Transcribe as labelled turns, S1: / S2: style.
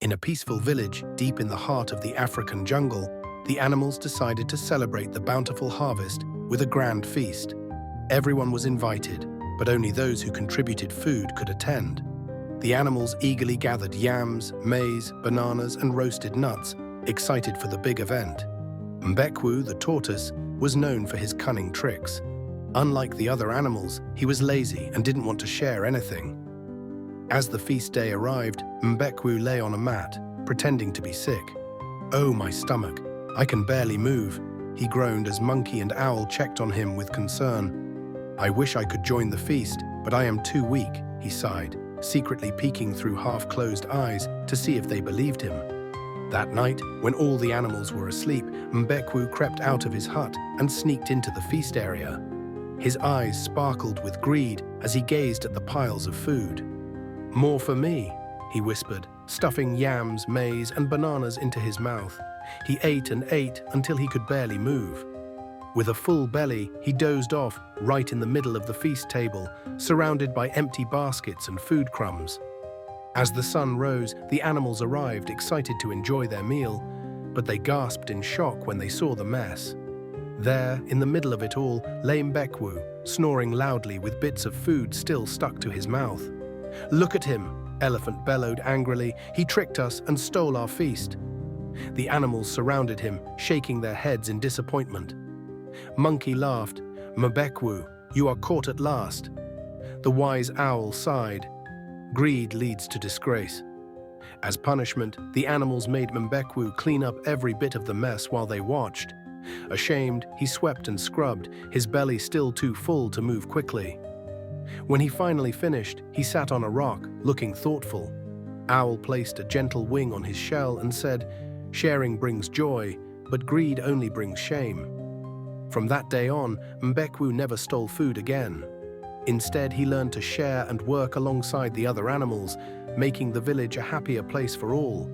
S1: In a peaceful village deep in the heart of the African jungle, the animals decided to celebrate the bountiful harvest with a grand feast. Everyone was invited, but only those who contributed food could attend. The animals eagerly gathered yams, maize, bananas, and roasted nuts, excited for the big event. Mbekwu, the tortoise, was known for his cunning tricks. Unlike the other animals, he was lazy and didn't want to share anything. As the feast day arrived, Mbekwu lay on a mat, pretending to be sick. "Oh, my stomach, I can barely move," he groaned as Monkey and Owl checked on him with concern. "I wish I could join the feast, but I am too weak," he sighed, secretly peeking through half-closed eyes to see if they believed him. That night, when all the animals were asleep, Mbekwu crept out of his hut and sneaked into the feast area. His eyes sparkled with greed as he gazed at the piles of food. "More for me," he whispered, stuffing yams, maize, and bananas into his mouth. He ate and ate until he could barely move. With a full belly, he dozed off right in the middle of the feast table, surrounded by empty baskets and food crumbs. As the sun rose, the animals arrived, excited to enjoy their meal, but they gasped in shock when they saw the mess. There, in the middle of it all, lay Mbekwu, snoring loudly with bits of food still stuck to his mouth. "Look at him," Elephant bellowed angrily. "He tricked us and stole our feast." The animals surrounded him, shaking their heads in disappointment. Monkey laughed. "Mbekwu, you are caught at last." The wise Owl sighed. "Greed leads to disgrace." As punishment, the animals made Mbekwu clean up every bit of the mess while they watched. Ashamed, he swept and scrubbed, his belly still too full to move quickly. When he finally finished, he sat on a rock, looking thoughtful. Owl placed a gentle wing on his shell and said, "Sharing brings joy, but greed only brings shame." From that day on, Mbekwu never stole food again. Instead, he learned to share and work alongside the other animals, making the village a happier place for all.